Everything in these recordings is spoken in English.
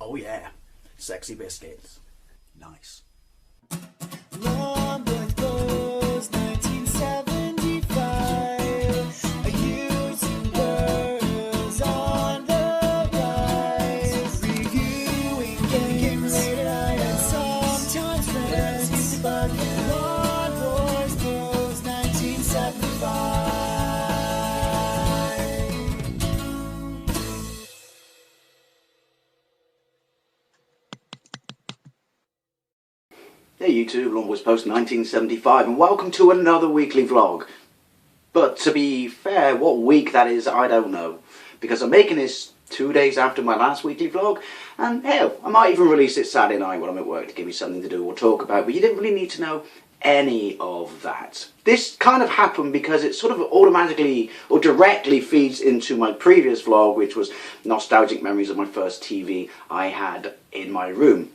Oh yeah, sexy biscuits. Nice. Long boys blues, 1975. A YouTuber's on the rise. Reviewing games late at night and sometimes friends. But Long boys blues, 1975. Hey YouTube, Long Boys Post 1975, and welcome to another weekly vlog. But to be fair, what week that is, I don't know. Because I'm making this 2 days after my last weekly vlog, and hell, I might even release it Saturday night when I'm at work to give you something to do or talk about, but you didn't really need to know any of that. This kind of happened because it sort of automatically or directly feeds into my previous vlog, which was nostalgic memories of my first TV I had in my room.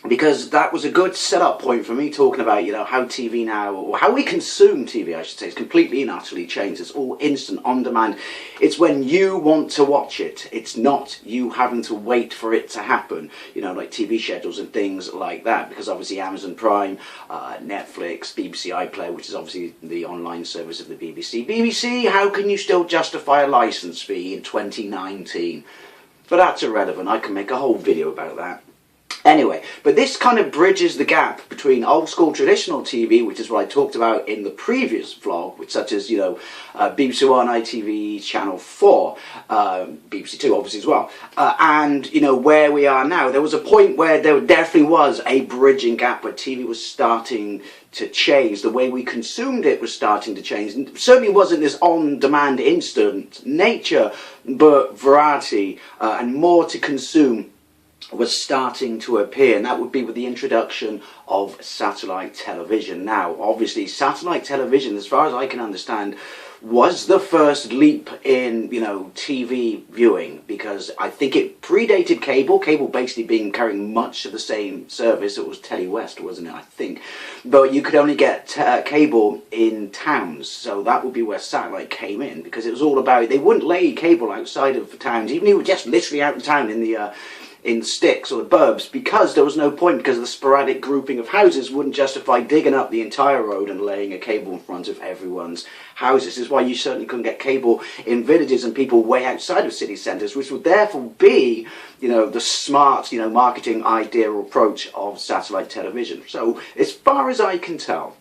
Because that was a good setup point for me talking about, you know, how TV now, or how we consume TV, I should say, is completely and utterly changed. It's all instant, on demand. It's when you want to watch it. It's not you having to wait for it to happen, you know, like TV schedules and things like that. Because obviously Amazon Prime, Netflix, BBC iPlayer, which is obviously the online service of the BBC. BBC, how can you still justify a licence fee in 2019? But that's irrelevant. I can make a whole video about that. Anyway, but this kind of bridges the gap between old school traditional TV, which is what I talked about in the previous vlog, which such as, you know, BBC One, ITV, Channel 4, BBC Two obviously as well, and, you know, where we are now. There was a point where there definitely was a bridging gap where TV was starting to change. The way we consumed it was starting to change. And it certainly wasn't this on-demand instant nature, but variety and more to consume was starting to appear, and that would be with the introduction of satellite television. Now, obviously, satellite television, as far as I can understand, was the first leap in, you know, TV viewing, because I think it predated cable. Cable basically carrying much of the same service. It was Telly West, wasn't it, I think? But you could only get cable in towns, so that would be where satellite came in, because it was all about, they wouldn't lay cable outside of the towns, even if you were just literally out in town in the sticks or the burbs, because there was no point, because the sporadic grouping of houses wouldn't justify digging up the entire road and laying a cable in front of everyone's houses. This is why you certainly couldn't get cable in villages and people way outside of city centres, which would therefore be, you know, the smart, you know, marketing idea or approach of satellite television. So as far as I can tell,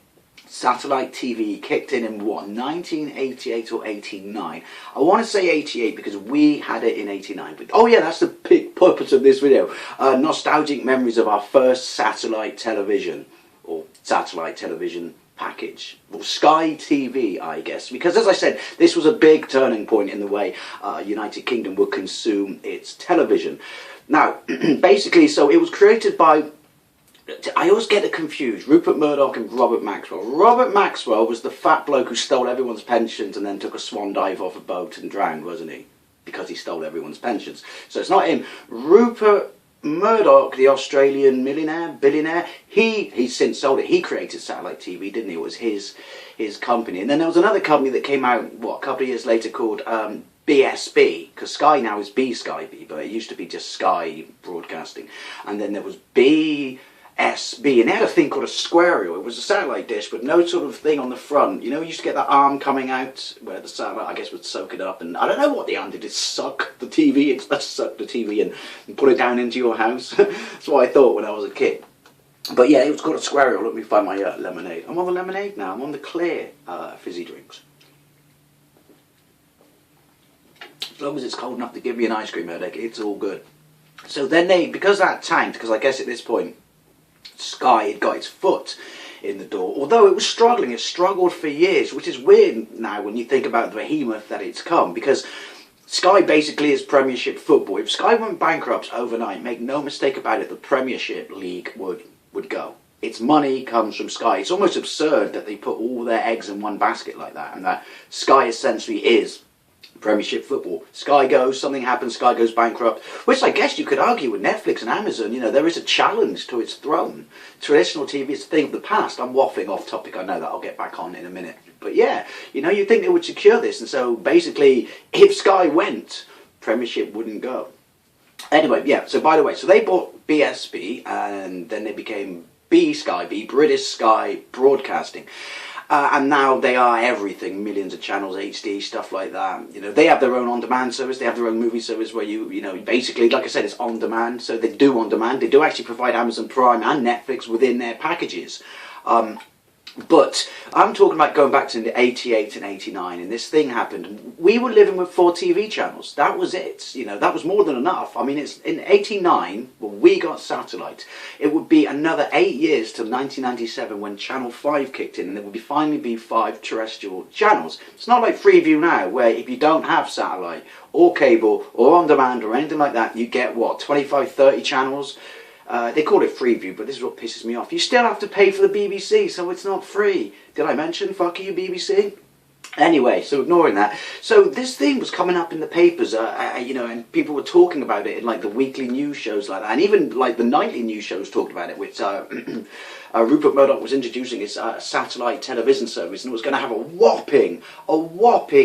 satellite TV kicked in what, 1988 or 89? I want to say 88 because we had it in 89. But oh yeah, that's the big purpose of this video. Nostalgic memories of our first satellite television, or satellite television package, or Sky TV, I guess. Because as I said, this was a big turning point in the way United Kingdom would consume its television. Now, basically, so it was created by, I always get it confused, Rupert Murdoch and Robert Maxwell. Robert Maxwell was the fat bloke who stole everyone's pensions and then took a swan dive off a boat and drowned, wasn't he? Because he stole everyone's pensions. So it's not him. Rupert Murdoch, the Australian billionaire, he's since sold it. He created satellite TV, didn't he? It was his company. And then there was another company that came out, what, a couple of years later called BSB, because Sky now is Sky B, but it used to be just Sky Broadcasting. And then there was BSB, and they had a thing called a squareo. It was a satellite dish, but no sort of thing on the front. You know, you used to get that arm coming out where the satellite, I guess, would soak it up. And I don't know what the arm did. It suck the TV. It's supposed to suck the TV and put it down into your house. That's what I thought when I was a kid. But yeah, it was called a squareo. Let me find my lemonade. I'm on the lemonade now. I'm on the clear fizzy drinks. As long as it's cold enough to give me an ice cream headache, it's all good. So then because that tanked, because I guess at this point, Sky had got its foot in the door, although it was struggling. It struggled for years, which is weird now when you think about the behemoth that it's come, because Sky basically is Premiership football. If Sky went bankrupt overnight, make no mistake about it, the Premiership League would go. Its money comes from Sky. It's almost absurd that they put all their eggs in one basket like that, and that Sky essentially is Premiership football. Sky goes, something happens, Sky goes bankrupt, which I guess you could argue with Netflix and Amazon. You know, there is a challenge to its throne. Traditional TV is a thing of the past. I'm waffling off topic, I know that, I'll get back on in a minute. But yeah, you know, you'd think they would secure this, and so basically, if Sky went, Premiership wouldn't go. Anyway, yeah, so by the way, so they bought BSB, and then they became Sky B, British Sky Broadcasting. And now they are everything, millions of channels, HD, stuff like that. You know, they have their own on-demand service, they have their own movie service where you know, basically, like I said, it's on-demand. So they do on-demand. They do actually provide Amazon Prime and Netflix within their packages. But I'm talking about going back to the 88 and 89, and this thing happened. We were living with 4 TV channels. That was it. You know, that was more than enough. I mean, it's in 89, when we got satellite, it would be another 8 years till 1997 when Channel 5 kicked in, and there would finally be 5 terrestrial channels. It's not like Freeview now, where if you don't have satellite or cable or on demand or anything like that, you get, what, 25, 30 channels? They call it Freeview, but this is what pisses me off. You still have to pay for the BBC, so it's not free. Did I mention, fuck you, BBC? Anyway, so ignoring that. So this thing was coming up in the papers, you know, and people were talking about it in like the weekly news shows like that, and even like the nightly news shows talked about it, which Rupert Murdoch was introducing his satellite television service, and it was going to have a whopping,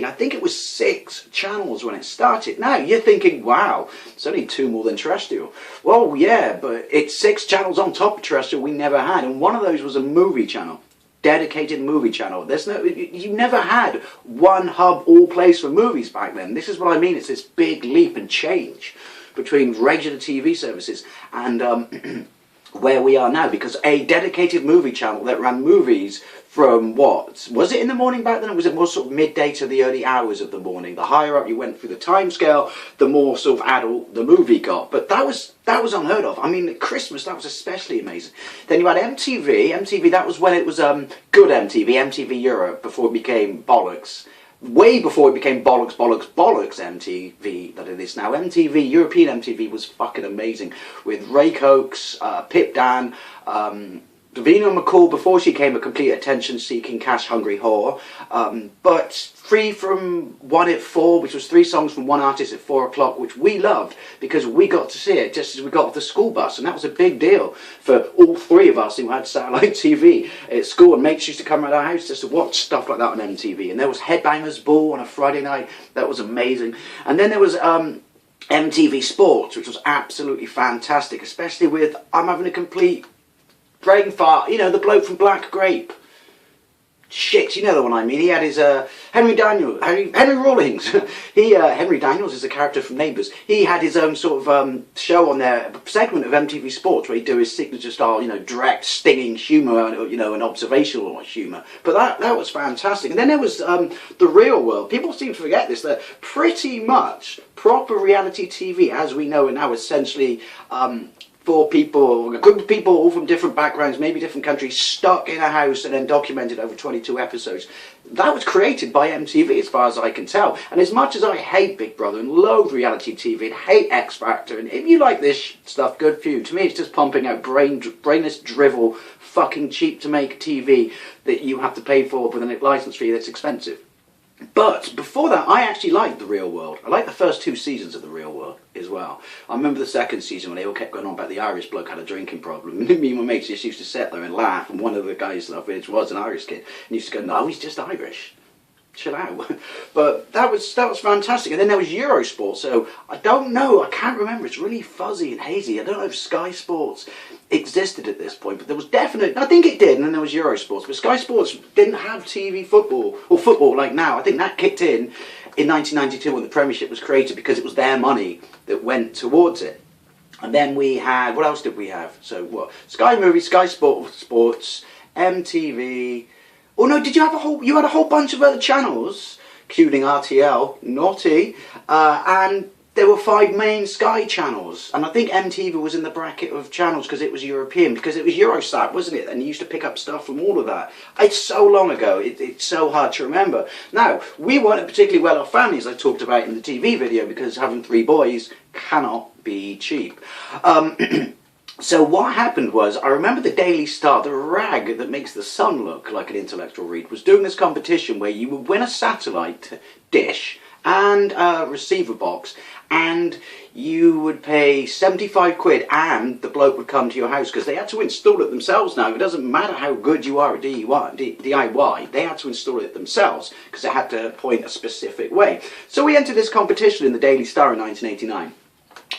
I think it was 6 channels when it started. Now, you're thinking, wow, it's only 2 more than terrestrial. Well, yeah, but it's 6 channels on top of terrestrial we never had, and one of those was a movie channel. Dedicated movie channel. There's no, you never had one hub, all place for movies back then. This is what I mean. It's this big leap and change between regular TV services and where we are now, because a dedicated movie channel that ran movies from, what was it, in the morning back then, or was it more sort of midday to the early hours of the morning? The higher up you went through the time scale, the more sort of adult the movie got. But that was unheard of. I mean, at Christmas, that was especially amazing. Then you had MTV, that was when it was good MTV Europe, before it became bollocks. Way before it became bollocks MTV that it is now. MTV, European MTV, was fucking amazing, with Ray Cokes, Pip Dan, Davina McCall, before she became a complete attention-seeking, cash-hungry whore. But free from 1 at 4, which was 3 songs from one artist at 4 o'clock, which we loved because we got to see it just as we got off the school bus, and that was a big deal for all 3 of us who had satellite TV at school, and mates used to come around our house just to watch stuff like that on MTV. And there was Headbangers Ball on a Friday night. That was amazing. And then there was MTV Sports, which was absolutely fantastic, especially with, I'm having a complete brain fart, you know, the bloke from Black Grape. Shit, you know the one I mean. He had his Henry Rawlings. Henry Daniels is a character from Neighbours. He had his own sort of show on there, a segment of MTV Sports where he'd do his signature style, you know, direct, stinging humour, you know, and observational humour. But that was fantastic. And then there was The Real World. People seem to forget this. That pretty much proper reality TV, as we know it now, essentially. For people, a group of people all from different backgrounds, maybe different countries, stuck in a house and then documented over 22 episodes. That was created by MTV, as far as I can tell. And as much as I hate Big Brother and loathe reality TV and hate X Factor, and if you like this stuff, good for you. To me, it's just pumping out brainless drivel, fucking cheap to make TV that you have to pay for with a license fee that's expensive. But before that, I actually liked The Real World. I liked the first 2 seasons of The Real World as well. I remember the second season when they all kept going on about the Irish bloke had a drinking problem. Me and my mates just used to sit there and laugh, and one of the guys in our village was an Irish kid, and he used to go, no, he's just Irish. Chill out. But that was fantastic. And then there was Eurosport, so I don't know, I can't remember, it's really fuzzy and hazy. I don't know if Sky Sports existed at this point, but there was definitely, I think it did, and then there was Eurosports, but Sky Sports didn't have TV football, or football like now. I think that kicked in 1992 when the Premiership was created, because it was their money that went towards it. And then we had, what else did we have? So what? Sky Movies, Sky Sports, MTV. Oh no, did you have you had a whole bunch of other channels, including RTL, naughty, and there were 5 main Sky channels, and I think MTV was in the bracket of channels because it was European, because it was Eurosat, wasn't it? And you used to pick up stuff from all of that. It's so long ago, it's so hard to remember. Now, we weren't a particularly well-off family, as I talked about in the TV video, because having 3 boys cannot be cheap. So what happened was, I remember the Daily Star, the rag that makes the sun look like an intellectual read, was doing this competition where you would win a satellite dish and a receiver box, and you would pay 75 quid and the bloke would come to your house, because they had to install it themselves now. It doesn't matter how good you are at DIY, they had to install it themselves because it had to point a specific way. So we entered this competition in the Daily Star in 1989.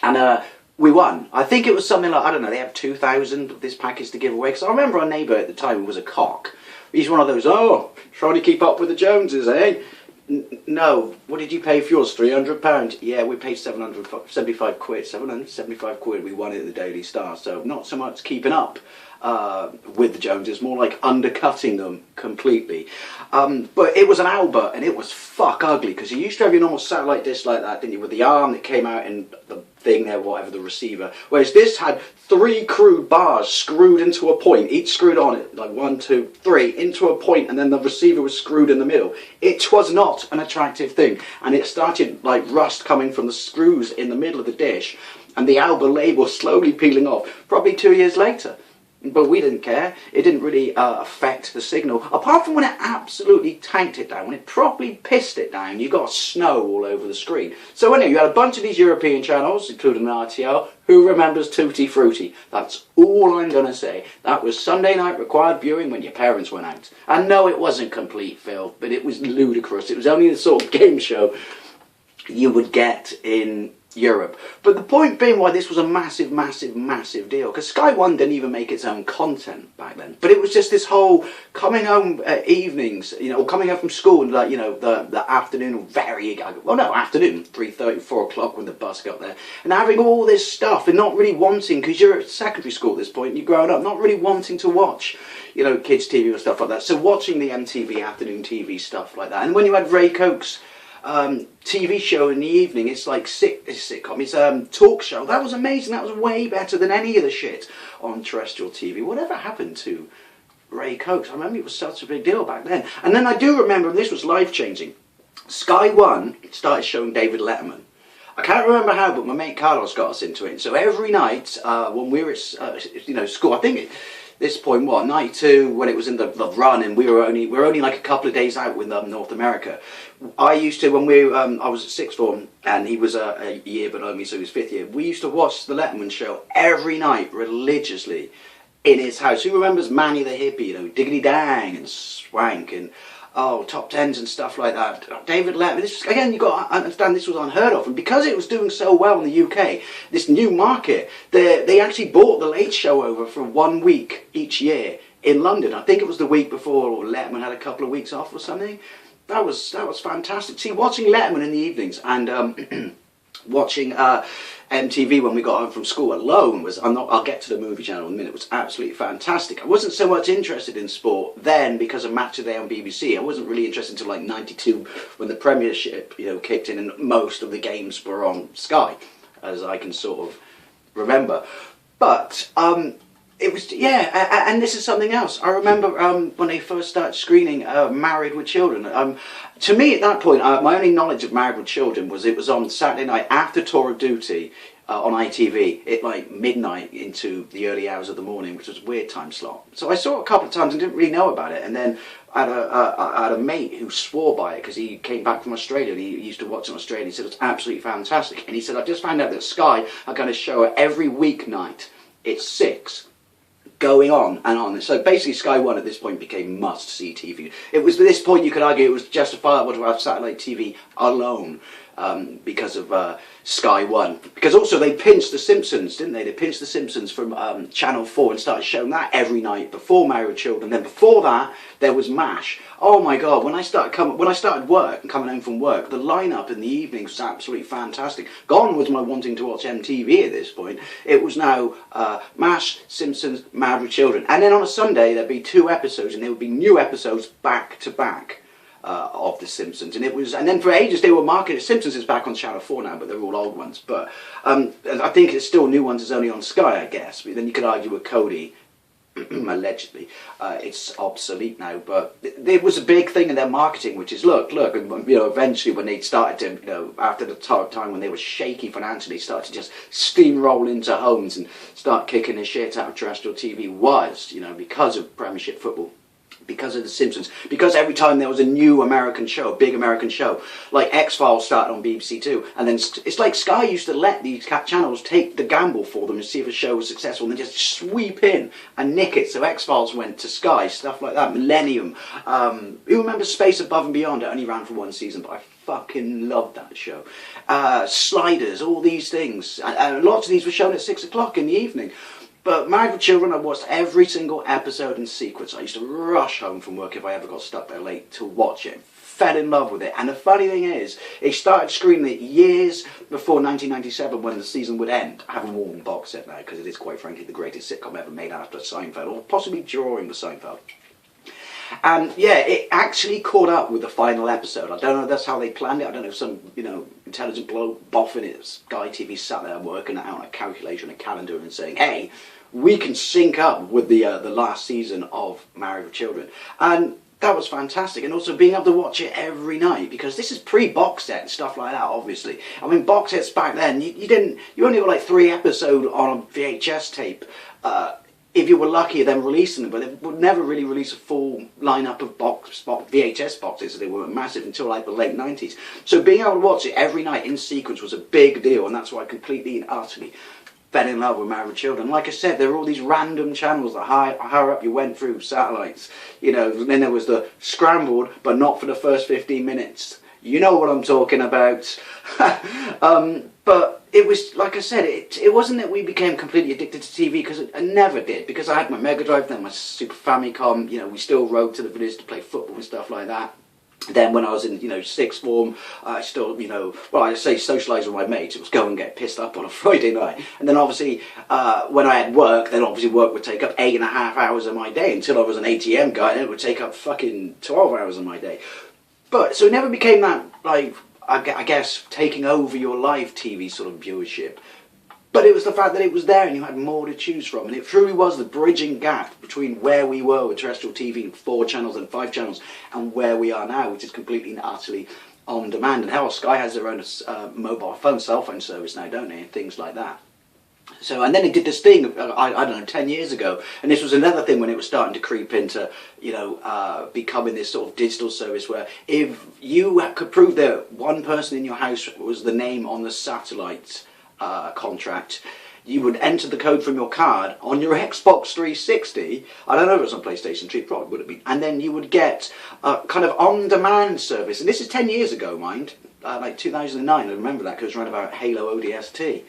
And we won. I think it was something like, I don't know, they have 2,000 of this package to give away. Because I remember our neighbour at the time, who was a cock. He's one of those, oh, trying to keep up with the Joneses, eh? No, what did you pay for yours? £300? Yeah, we paid 775 quid. 775 quid, we won it at the Daily Star. So not so much keeping up with the Joneses, more like undercutting them completely. But it was an Albert, and it was fuck ugly, because you used to have your normal satellite dish like that, didn't you, with the arm that came out in the thing there, whatever, the receiver. Whereas this had 3 crude bars screwed into a point, each screwed on it, like 1, 2, 3, into a point, and then the receiver was screwed in the middle. It was not an attractive thing, and it started like rust coming from the screws in the middle of the dish, and the Alba label slowly peeling off, probably 2 years later. But we didn't care. It didn't really affect the signal. Apart from when it absolutely tanked it down, when it properly pissed it down, you got snow all over the screen. So anyway, you had a bunch of these European channels, including RTL. Who remembers Tutti Frutti? That's all I'm going to say. That was Sunday night required viewing when your parents went out. And no, it wasn't complete filth, but it was ludicrous. It was only the sort of game show you would get in Europe. But the point being why this was a massive, massive, massive deal, because Sky One didn't even make its own content back then. But it was just this whole coming home evenings, you know, or coming home from school and like, you know, the afternoon, afternoon, 3:30, 4 o'clock when the bus got there, and having all this stuff and not really wanting, because you're at secondary school at this point, you're growing up, not really wanting to watch, you know, kids TV or stuff like that. So watching the MTV afternoon TV stuff like that, and when you had Ray Coke's TV show in the evening, it's like sitcom, it's talk show. That was amazing. That was way better than any of the shit on terrestrial TV. Whatever happened to Ray Coates? I remember it was such a big deal back then. And then I do remember, and this was life-changing, Sky One started showing David Letterman. I can't remember how, but my mate Carlos got us into it. And so every night when we were at school, I think this point, night 2, when it was in the run, and we were only like a couple of days out with North America. I used to, when I was at sixth form, and he was a year below me, so he was 5th year. We used to watch the Letterman show every night religiously in his house. Who remembers Manny the Hippie? You know, Diggity Dang and Swank and top tens and stuff like that. David Letterman. This was, again, you got to understand, this was unheard of, and because it was doing so well in the UK, this new market, they actually bought the Late Show over for 1 week each year in London. I think it was the week before Letterman had a couple of weeks off or something. That was fantastic. See, watching Letterman in the evenings and watching MTV when we got home from school alone was, I'll get to the movie channel in a minute, was absolutely fantastic. I wasn't so much interested in sport then because of Match of the Day on BBC. I wasn't really interested until like 92 when the Premiership, you know, kicked in and most of the games were on Sky, as I can sort of remember. But it was, yeah, and this is something else. I remember when they first started screening Married with Children. To me, at that point, my only knowledge of Married with Children was it was on Saturday night after Tour of Duty on ITV at like midnight into the early hours of the morning, which was a weird time slot. So I saw it a couple of times and didn't really know about it. And then I had a mate who swore by it because he came back from Australia and he used to watch it in Australia. He said it's absolutely fantastic. And he said, I've just found out that Sky are going to show it every weeknight. It's 6. Going on and on. So basically Sky One at this point became must-see TV. It was, at this point you could argue it was justifiable to have satellite TV alone because of Sky One. Because also they pinched The Simpsons, didn't they? They pinched The Simpsons from Channel 4 and started showing that every night before Married with Children. Then before that there was MASH. Oh my god, when I started work and coming home from work, the lineup in the evenings was absolutely fantastic. Gone was my wanting to watch MTV at this point. It was now MASH, Simpsons, Married with Children. And then on a Sunday there'd be 2 episodes and there would be new episodes back to back of The Simpsons. And then for ages they were marketed, Simpsons is back on Channel 4 now, but they're all old ones. But I think it's still new ones, it's only on Sky, I guess. But then you could argue with Cody, allegedly, it's obsolete now, but it was a big thing in their marketing, which is look, and you know, eventually when they started to, you know, after the time when they were shaky financially, started to just steamroll into homes and start kicking the shit out of terrestrial TV, was, you know, because of Premiership football, because of The Simpsons, because every time there was a new American show, a big American show, like X-Files started on BBC Two, and then it's like Sky used to let these channels take the gamble for them and see if a show was successful, and then just sweep in and nick it. So X-Files went to Sky, stuff like that. Millennium. Who remembers Space Above and Beyond? It only ran for 1 season, but I fucking loved that show. Sliders, all these things. And lots of these were shown at 6 o'clock in the evening. But Married with Children, I watched every single episode in sequence. I used to rush home from work if I ever got stuck there late to watch it. Fell in love with it. And the funny thing is, it started screening it years before 1997 when the season would end. I have a Warm box set now because it is quite frankly the greatest sitcom ever made after Seinfeld, or possibly during the Seinfeld. And yeah, it actually caught up with the final episode. I don't know if that's how they planned it. I don't know if some, intelligent bloke boffing it, Sky TV sat there working out a calculation, a calendar and saying, hey, we can sync up with the last season of Married with Children. And that was fantastic, and also being able to watch it every night, because this is pre-box set and stuff like that, obviously. I mean, box sets back then, you only got like 3 episodes on a VHS tape. If you were lucky, then releasing them, but they would never really release a full lineup of VHS boxes, so they weren't massive until like the late 90s. So being able to watch it every night in sequence was a big deal, and that's why I completely and utterly fell in love with Married with Children. Like I said, there were all these random channels that higher up you went through satellites. Then there was the scrambled, but not for the first 15 minutes. You know what I'm talking about. But it was, like I said, it wasn't that we became completely addicted to TV, because I never did, because I had my Mega Drive, then my Super Famicom, we still rode to the village to play football and stuff like that. Then when I was in, sixth form, I still, I say socialise with my mates. It was go and get pissed up on a Friday night. And then obviously, when I had work, then obviously work would take up 8.5 hours of my day until I was an ATM guy, and it would take up fucking 12 hours of my day. But, so it never became that, like, I guess, taking over your live TV sort of viewership. But it was the fact that it was there and you had more to choose from. And it truly was the bridging gap between where we were with terrestrial TV and 4 channels and 5 channels and where we are now, which is completely and utterly on demand. And hell, Sky has their own mobile phone, cell phone service now, don't they? And things like that. So, and then it did this thing, I don't know, 10 years ago, and this was another thing when it was starting to creep into, becoming this sort of digital service where if you could prove that one person in your house was the name on the satellite contract, you would enter the code from your card on your Xbox 360, I don't know if it was on PlayStation 3, probably would have been, and then you would get a kind of on-demand service, and this is 10 years ago, mind, like 2009, I remember that because it was around about Halo ODST.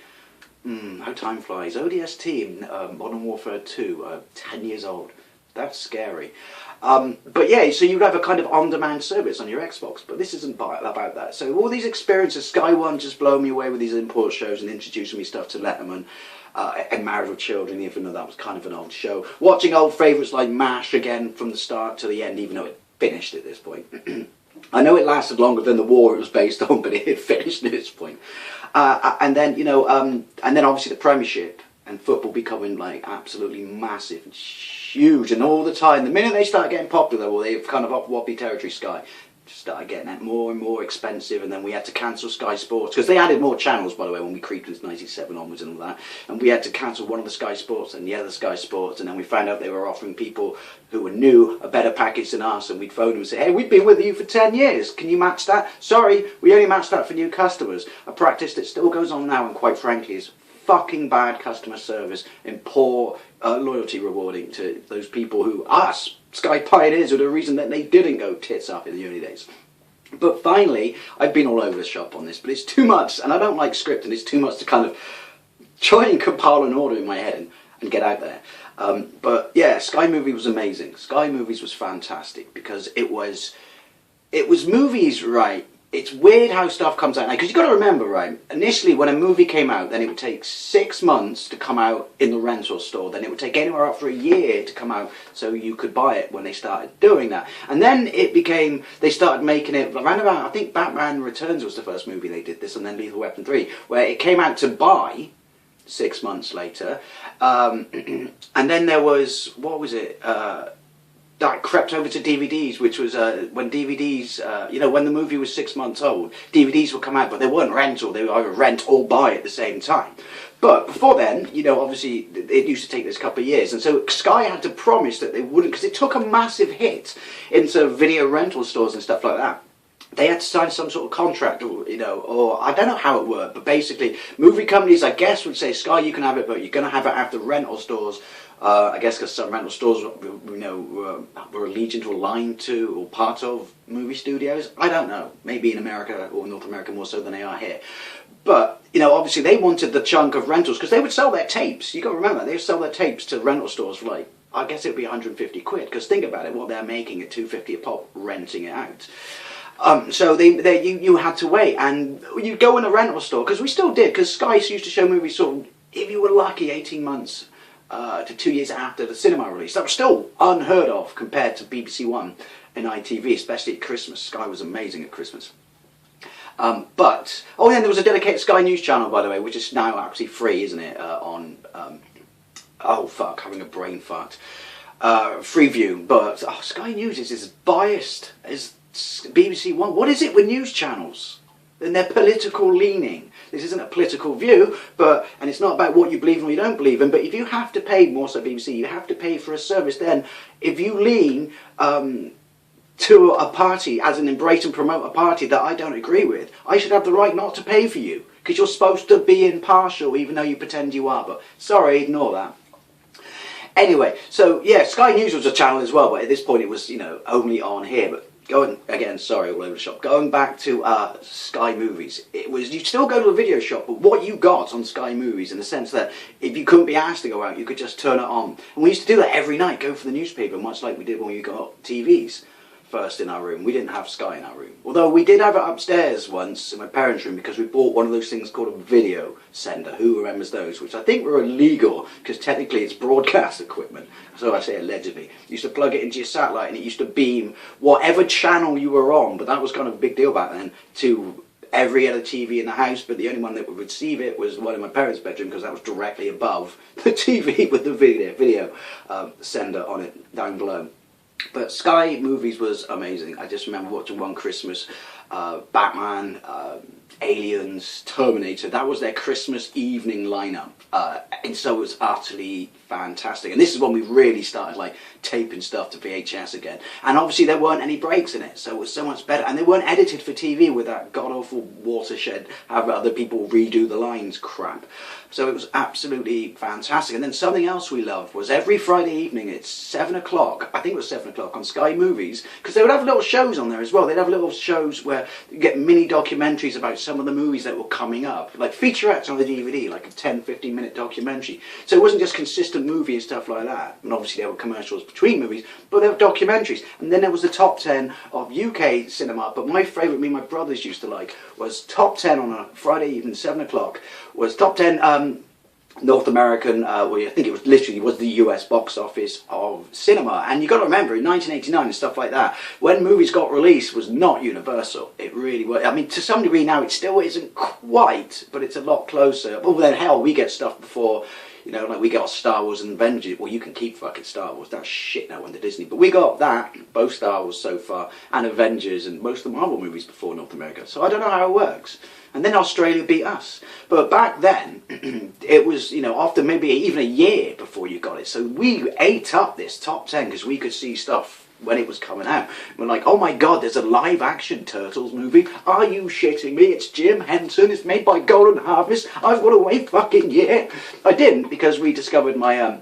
How time flies. ODST in Modern Warfare 2, 10 years old. That's scary. But yeah, so you'd have a kind of on-demand service on your Xbox, but this isn't about that. So all these experiences, Sky One just blow me away with these import shows and introducing me stuff to Letterman and Married with Children, even though that was kind of an old show. Watching old favourites like MASH again from the start to the end, even though it finished at this point. I know it lasted longer than the war it was based on, but it had finished at this point. And then, and then obviously the Premiership and football becoming like absolutely massive and huge, and all the time, the minute they start getting popular, well, they've kind of up wobbly territory, Sky started getting that more and more expensive, and then we had to cancel Sky Sports, because they added more channels, by the way, when we creeped into 97 onwards and all that, and we had to cancel one of the Sky Sports and the other Sky Sports, and then we found out they were offering people who were new a better package than us, and we'd phone them and say, hey, we've been with you for 10 years, can you match that? Sorry, we only match that for new customers, a practice that still goes on now, and quite frankly is fucking bad customer service and poor loyalty rewarding to those people who, us, Sky pioneers, are the reason that they didn't go tits up in the early days. But finally, I've been all over the shop on this, but it's too much, and I don't like script, and it's too much to kind of try and compile an order in my head and get out there. But yeah, Sky Movie was amazing. Sky Movies was fantastic, because it was movies, right? It's weird how stuff comes out now, because you've got to remember, right, initially when a movie came out, then it would take 6 months to come out in the rental store, then it would take anywhere up for a year to come out so you could buy it when they started doing that. And then it became, they started making it around about, I think Batman Returns was the first movie they did this, and then Lethal Weapon 3, where it came out to buy 6 months later, and then there was, what was it, that crept over to DVDs, which was when DVDs, when the movie was 6 months old, DVDs would come out, but they weren't rental, they were either rent or buy at the same time. But before then, obviously, it used to take this couple of years, and so Sky had to promise that they wouldn't, because it took a massive hit into video rental stores and stuff like that, they had to sign some sort of contract, or, or I don't know how it worked, but basically movie companies, I guess, would say, Sky, you can have it, but you're going to have it after rental stores. I guess because some rental stores, were allegiant or aligned to or part of movie studios. I don't know. Maybe in America or North America more so than they are here. But, obviously they wanted the chunk of rentals because they would sell their tapes. You got to remember, they would sell their tapes to rental stores for I guess it would be 150 quid. Because think about it, what they're making at 250 a pop, renting it out. So you had to wait, and you'd go in a rental store, because we still did, because Sky used to show movies sort of, if you were lucky, 18 months to 2 years after the cinema release. That was still unheard of compared to BBC One and ITV, especially at Christmas. Sky was amazing at Christmas. But then there was a dedicated Sky News channel, by the way, which is now actually free, isn't it, on, having a brain fart, Freeview. But Sky News is as biased as BBC One. What is it with news channels and their political leaning? This isn't a political view, and it's not about what you believe in or you don't believe in, but if you have to pay, more so BBC, you have to pay for a service, then if you lean to a party, as in embrace and promote a party that I don't agree with, I should have the right not to pay for you, because you're supposed to be impartial even though you pretend you are. But sorry, ignore that. Anyway, so yeah, Sky News was a channel as well, but at this point it was, only on here. But going again, sorry, all over the shop. Going back to Sky Movies, it was, you still go to a video shop, but what you got on Sky Movies, in the sense that if you couldn't be asked to go out, you could just turn it on. And we used to do that every night, go for the newspaper, much like we did when we got TVs first in our room. We didn't have Sky in our room, although we did have it upstairs once in my parents' room, because we bought one of those things called a video sender. Who remembers those? Which I think were illegal, because technically it's broadcast equipment, so I say allegedly. You used to plug it into your satellite and it used to beam whatever channel you were on, but that was kind of a big deal back then, to every other TV in the house, but the only one that would receive it was the one in my parents' bedroom, because that was directly above the TV with the video sender on it down below. But Sky Movies was amazing. I just remember watching one Christmas, Batman, Aliens, Terminator. That was their Christmas evening lineup, and so it was utterly fantastic. And this is when we really started taping stuff to VHS again. And obviously there weren't any breaks in it, so it was so much better. And they weren't edited for TV with that god-awful watershed, have other people redo the lines crap. So it was absolutely fantastic. And then something else we loved was every Friday evening at 7 o'clock, I think it was 7 o'clock, on Sky Movies, because they would have little shows on there as well. They'd have little shows where you get mini documentaries about some of the movies that were coming up, like featurettes on the DVD, like a 10-15 minute documentary. So it wasn't just consistent movie and stuff like that. And obviously there were commercials between movies, but there were documentaries. And then there was the top 10 of UK cinema. But my favourite, me and my brothers used to like, was top 10 on a Friday evening, 7 o'clock, was top 10 North American, well, I think it was literally was the US box office of cinema. And you got to remember, in 1989 and stuff like that, when movies got released, was not universal. It really was. I mean, to some degree now it still isn't quite, but it's a lot closer. Well, then hell, we get stuff before, like we got Star Wars and Avengers. Well, you can keep fucking Star Wars. That's shit now under Disney. But we got that, both Star Wars so far, and Avengers, and most of the Marvel movies before North America. So I don't know how it works. And then Australia beat us. But back then, it was, after maybe even a year before you got it. So we ate up this top 10 because we could see stuff when it was coming out. We're like, oh my god, there's a live action Turtles movie. Are you shitting me? It's Jim Henson. It's made by Golden Harvest. I've got to wait fucking year. I didn't, because we discovered my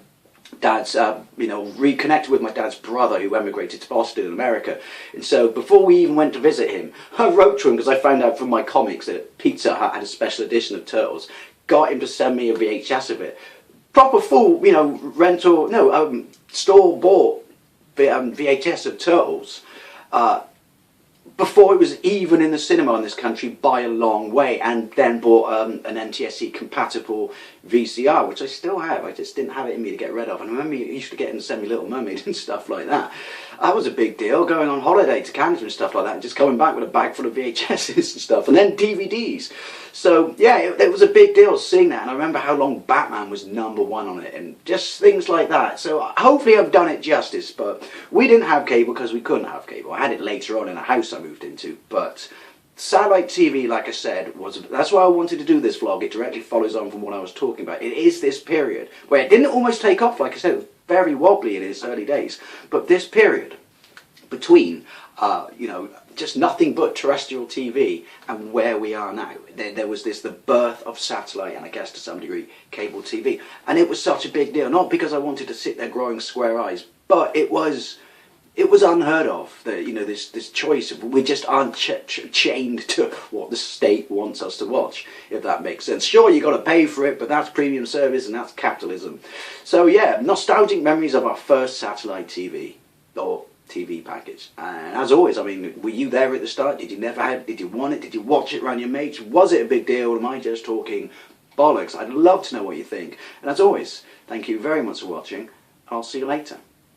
dad's, reconnected with my dad's brother who emigrated to Boston in America. And so before we even went to visit him, I wrote to him because I found out from my comics that Pizza Hut had a special edition of Turtles. Got him to send me a VHS of it. Proper full, store-bought VHS of Turtles. Before it was even in the cinema in this country by a long way, and then bought an NTSC compatible VCR, which I still have. I just didn't have it in me to get rid of. And I remember you used to get in and send me Little Mermaid and stuff like that. That was a big deal, going on holiday to Canada and stuff like that, and just coming back with a bag full of VHSs and stuff, and then DVDs. So yeah, it was a big deal seeing that, and I remember how long Batman was #1 on it, and just things like that. So hopefully I've done it justice, but we didn't have cable because we couldn't have cable. I had it later on in a house I moved into, but Satellite TV, like I said, that's why I wanted to do this vlog. It directly follows on from what I was talking about. It is this period where it didn't almost take off, like I said, it was very wobbly in its early days, but this period between, you know, just nothing but terrestrial TV and where we are now. There was the birth of satellite and I guess to some degree cable TV. And it was such a big deal, not because I wanted to sit there growing square eyes, but it was unheard of. You know, this choice. We just aren't chained to what the state wants us to watch, if that makes sense. Sure, you got to pay for it, but that's premium service and that's capitalism. So yeah, nostalgic memories of our first satellite TV or TV package. And as always, I mean, were you there at the start? Did you never have? Did you want it? Did you watch it around your mates? Was it a big deal? Or am I just talking bollocks? I'd love to know what you think. And as always, thank you very much for watching. I'll see you later.